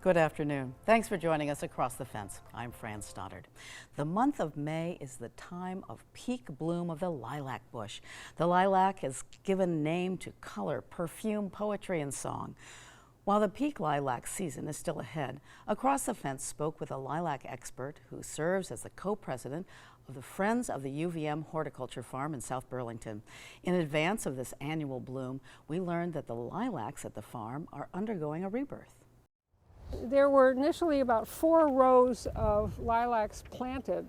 Good afternoon. Thanks for joining us across the fence. I'm Fran Stoddard. The month of May is the time of peak bloom of the lilac bush. The lilac is given name to color, perfume, poetry, and song. While the peak lilac season is still ahead, Across the Fence spoke with a lilac expert who serves as the co-president of the Friends of the UVM Horticulture Farm in South Burlington. In advance of this annual bloom, we learned that the lilacs at the farm are undergoing a rebirth. There were initially about 4 rows of lilacs planted,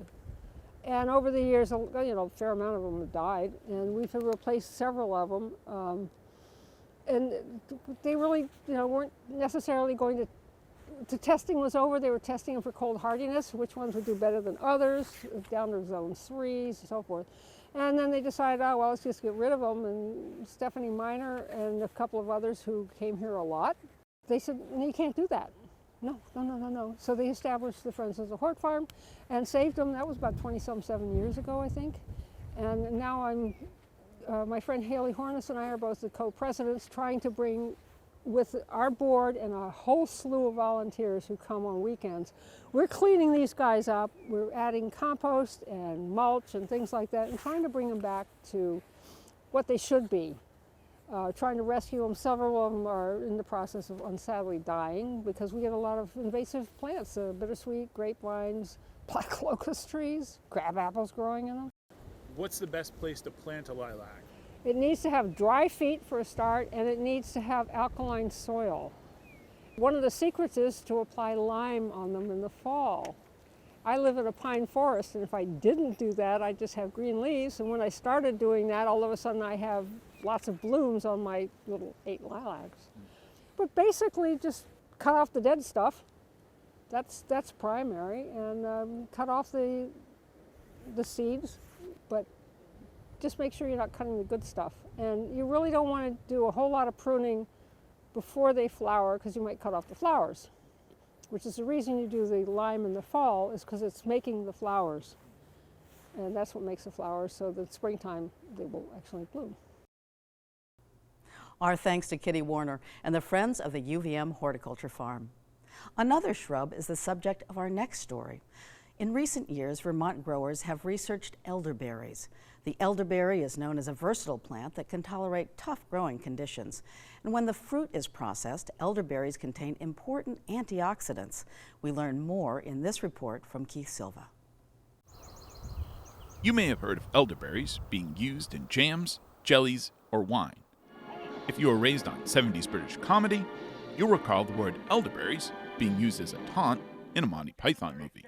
and over the years, a fair amount of them have died, and we've replaced several of them. And they really, weren't necessarily going to. The testing was over. They were testing them for cold hardiness, which ones would do better than others, down to zone 3s and so forth. And then they decided, oh, well, let's just get rid of them. And Stephanie Miner and a couple of others who came here a lot, they said, no, you can't do that. No. So they established the Friends of the Hort Farm and saved them. That was about 27 years ago, I think. And now my friend Haley Hornis and I are both the co-presidents, trying to bring, with our board and a whole slew of volunteers who come on weekends, we're cleaning these guys up. We're adding compost and mulch and things like that and trying to bring them back to what they should be. Trying to rescue them. Several of them are in the process of sadly dying because we get a lot of invasive plants, bittersweet, grapevines, black locust trees, crab apples growing in them. What's the best place to plant a lilac? It needs to have dry feet for a start, and it needs to have alkaline soil. One of the secrets is to apply lime on them in the fall. I live in a pine forest, and if I didn't do that, I'd just have green leaves. And when I started doing that, all of a sudden I have lots of blooms on my little 8 lilacs. But basically just cut off the dead stuff. That's primary, and cut off the seeds, but just make sure you're not cutting the good stuff. And you really don't want to do a whole lot of pruning before they flower, because you might cut off the flowers, which is the reason you do the lime in the fall, is because it's making the flowers. And that's what makes the flowers, so that springtime they will actually bloom. Our thanks to Kitty Warner and the Friends of the UVM Horticulture Farm. Another shrub is the subject of our next story. In recent years, Vermont growers have researched elderberries. The elderberry is known as a versatile plant that can tolerate tough growing conditions. And when the fruit is processed, elderberries contain important antioxidants. We learn more in this report from Keith Silva. You may have heard of elderberries being used in jams, jellies, or wine. If you were raised on 70s British comedy, you'll recall the word elderberries being used as a taunt in a Monty Python movie.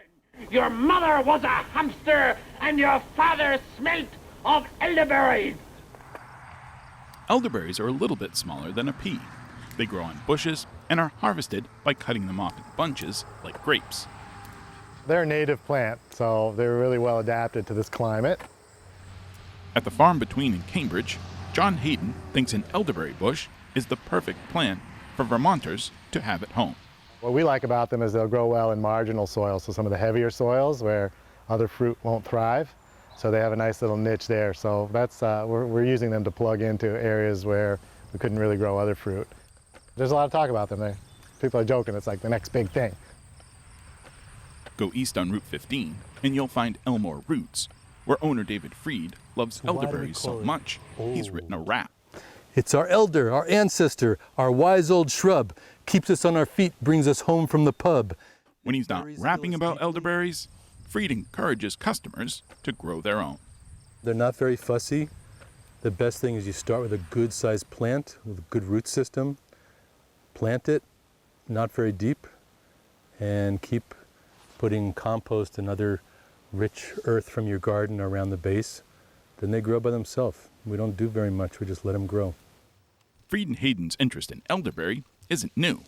Your mother was a hamster and your father smelt of elderberries. Elderberries are a little bit smaller than a pea. They grow on bushes and are harvested by cutting them off in bunches like grapes. They're a native plant, so they're really well adapted to this climate. At the farm between in Cambridge, John Hayden thinks an elderberry bush is the perfect plant for Vermonters to have at home. What we like about them is they'll grow well in marginal soils, so some of the heavier soils where other fruit won't thrive. So they have a nice little niche there. So that's we're using them to plug into areas where we couldn't really grow other fruit. There's a lot of talk about them. People are joking it's like the next big thing. Go east on Route 15 and you'll find Elmore Roots, where owner David Freed loves elderberries so much he's written a rap. It's our elder, our ancestor, our wise old shrub. Keeps us on our feet, brings us home from the pub. When he's not rapping about elderberries, Freed encourages customers to grow their own. They're not very fussy. The best thing is you start with a good-sized plant with a good root system. Plant it, not very deep, and keep putting compost and other rich earth from your garden around the base. Then they grow by themselves. We don't do very much, we just let them grow. Freed and Hayden's interest in elderberry isn't new.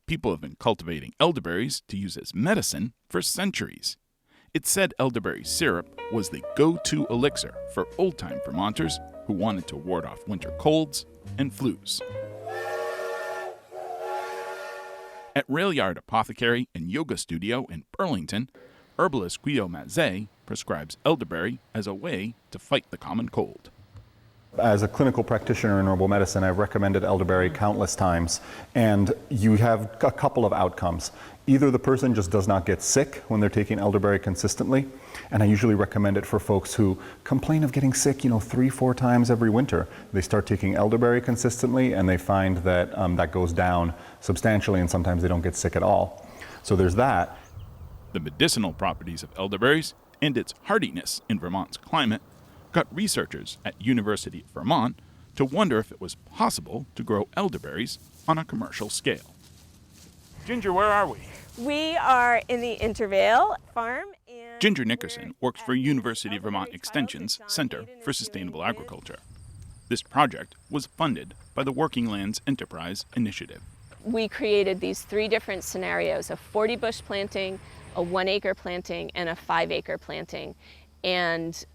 People have been cultivating elderberries to use as medicine for centuries. It's said elderberry syrup was the go-to elixir for old-time Vermonters who wanted to ward off winter colds and flus. At Railyard Apothecary and Yoga Studio in Burlington, herbalist Guido Mazet prescribes elderberry as a way to fight the common cold. As a clinical practitioner in herbal medicine, I've recommended elderberry countless times, and you have a couple of outcomes. Either the person just does not get sick when they're taking elderberry consistently, and I usually recommend it for folks who complain of getting sick, 3-4 times every winter. They start taking elderberry consistently, and they find that that goes down substantially, and sometimes they don't get sick at all. So there's that. The medicinal properties of elderberries and its hardiness in Vermont's climate got researchers at University of Vermont to wonder if it was possible to grow elderberries on a commercial scale. Ginger, where are we? We are in the Intervale farm. And Ginger Nickerson works for University of Vermont Extension's Center for Sustainable Agriculture. This project was funded by the Working Lands Enterprise Initiative. We created these 3 different scenarios, a 40-bush planting, a 1-acre planting, and a 5-acre planting, and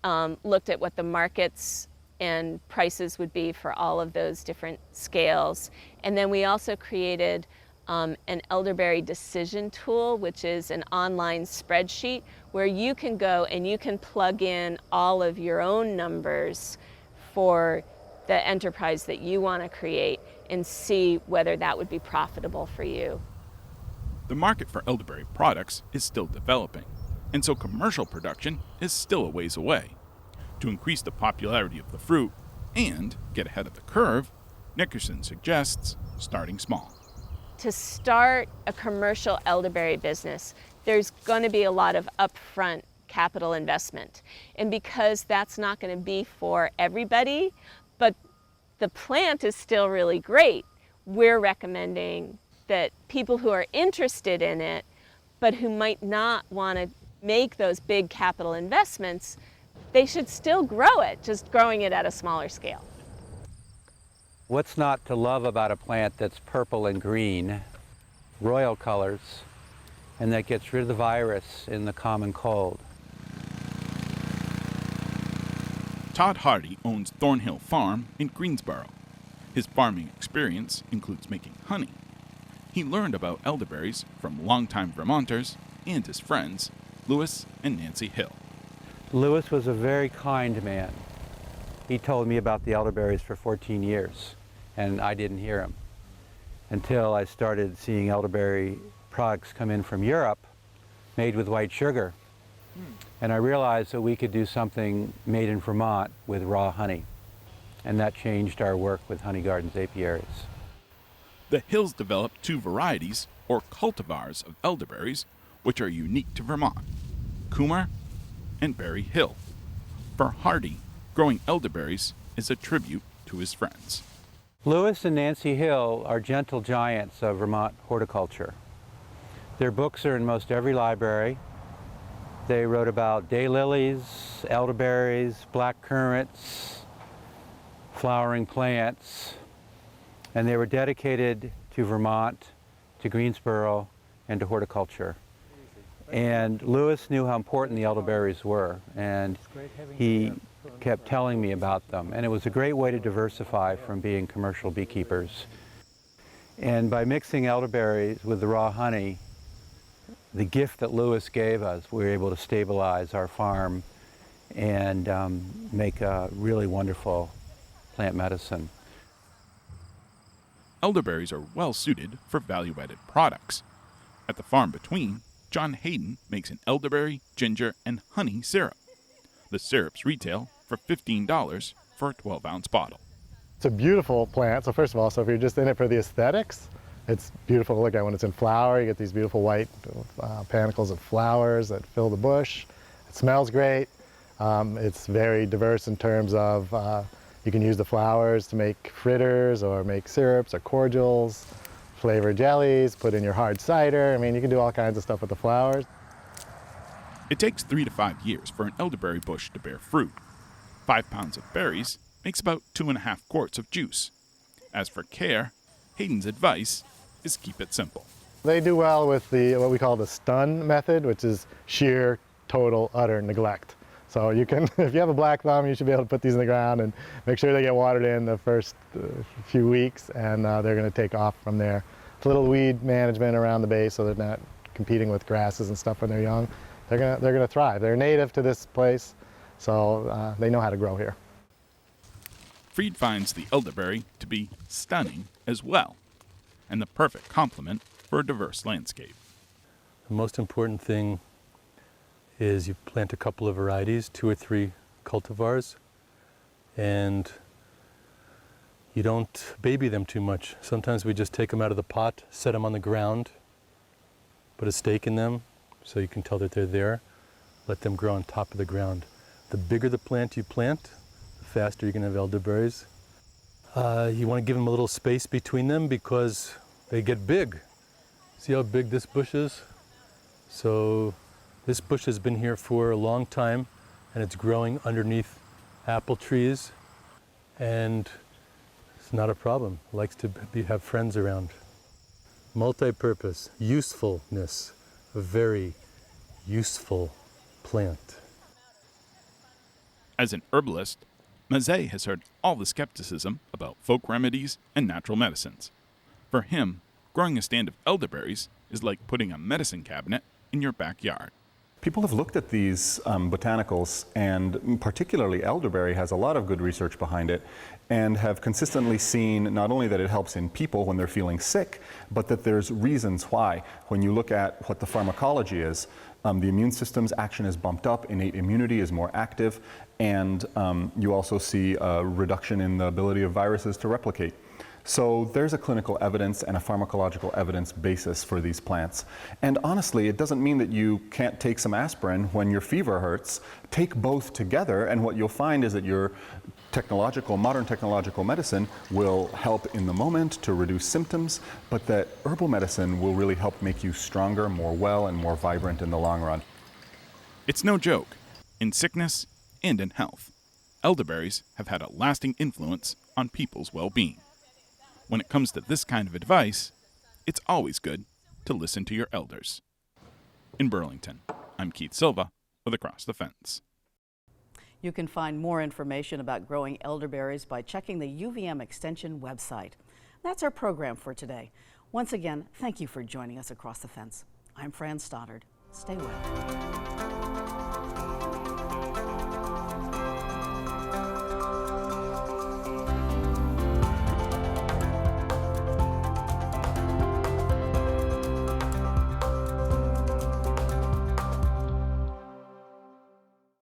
looked at what the markets and prices would be for all of those different scales. And then we also created an elderberry decision tool, which is an online spreadsheet where you can go and you can plug in all of your own numbers for the enterprise that you want to create and see whether that would be profitable for you. The market for elderberry products is still developing, and so commercial production is still a ways away. To increase the popularity of the fruit and get ahead of the curve, Nickerson suggests starting small. To start a commercial elderberry business, there's going to be a lot of upfront capital investment. And because that's not going to be for everybody, but the plant is still really great, we're recommending that people who are interested in it, but who might not want to make those big capital investments, they should still grow it, just growing it at a smaller scale. What's not to love about a plant that's purple and green, royal colors, and that gets rid of the virus in the common cold? Todd Hardy owns Thornhill Farm in Greensboro. His farming experience includes making honey. He learned about elderberries from longtime Vermonters and his friends, Lewis and Nancy Hill. Lewis was a very kind man. He told me about the elderberries for 14 years, and I didn't hear him until I started seeing elderberry products come in from Europe made with white sugar. And I realized that we could do something made in Vermont with raw honey, and that changed our work with Honey Gardens apiaries. The Hills developed 2 varieties, or cultivars, of elderberries, which are unique to Vermont, Kumar and Berry Hill. For Hardy, growing elderberries is a tribute to his friends. Lewis and Nancy Hill are gentle giants of Vermont horticulture. Their books are in most every library. They wrote about daylilies, elderberries, black currants, flowering plants, and they were dedicated to Vermont, to Greensboro, and to horticulture. And Lewis knew how important the elderberries were, and he kept telling me about them. And it was a great way to diversify from being commercial beekeepers. And by mixing elderberries with the raw honey, the gift that Lewis gave us, we were able to stabilize our farm and make a really wonderful plant medicine. Elderberries are well suited for value-added products. At the farm between, John Hayden makes an elderberry, ginger, and honey syrup. The syrups retail for $15 for a 12-ounce bottle. It's a beautiful plant. So first of all, if you're just in it for the aesthetics, it's beautiful to look at when it's in flower. You get these beautiful white panicles of flowers that fill the bush. It smells great. It's very diverse in terms of you can use the flowers to make fritters or make syrups or cordials, flavor jellies, put in your hard cider. I mean, you can do all kinds of stuff with the flowers. It takes 3 to 5 years for an elderberry bush to bear fruit. 5 pounds of berries makes about 2.5 quarts of juice. As for care, Hayden's advice is keep it simple. They do well with what we call the stun method, which is sheer, total, utter neglect. So you can, if you have a black thumb, you should be able to put these in the ground and make sure they get watered in the first few weeks, and they're going to take off from there. It's a little weed management around the base so they're not competing with grasses and stuff when they're young. They're gonna thrive. They're native to this place, so they know how to grow here. Freed finds the elderberry to be stunning as well, and the perfect complement for a diverse landscape. The most important thing is you plant a couple of varieties, 2 or 3 cultivars, and you don't baby them too much. Sometimes we just take them out of the pot, set them on the ground, put a stake in them so you can tell that they're there, let them grow on top of the ground. The bigger the plant you plant, the faster you're going to have elderberries. You want to give them a little space between them because they get big. See how big this bush is? So this bush has been here for a long time, and it's growing underneath apple trees, and it's not a problem. It likes to have friends around. Multi-purpose, usefulness, a very useful plant. As an herbalist, Mazet has heard all the skepticism about folk remedies and natural medicines. For him, growing a stand of elderberries is like putting a medicine cabinet in your backyard. People have looked at these botanicals, and particularly elderberry has a lot of good research behind it, and have consistently seen not only that it helps in people when they're feeling sick, but that there's reasons why. When you look at what the pharmacology is, the immune system's action is bumped up, innate immunity is more active, and you also see a reduction in the ability of viruses to replicate. So there's a clinical evidence and a pharmacological evidence basis for these plants. And honestly, it doesn't mean that you can't take some aspirin when your fever hurts. Take both together, and what you'll find is that your modern technological medicine will help in the moment to reduce symptoms, but that herbal medicine will really help make you stronger, more well, and more vibrant in the long run. It's no joke. In sickness and in health, elderberries have had a lasting influence on people's well-being. When it comes to this kind of advice, it's always good to listen to your elders. In Burlington, I'm Keith Silva with Across the Fence. You can find more information about growing elderberries by checking the UVM Extension website. That's our program for today. Once again, thank you for joining us Across the Fence. I'm Fran Stoddard. Stay well.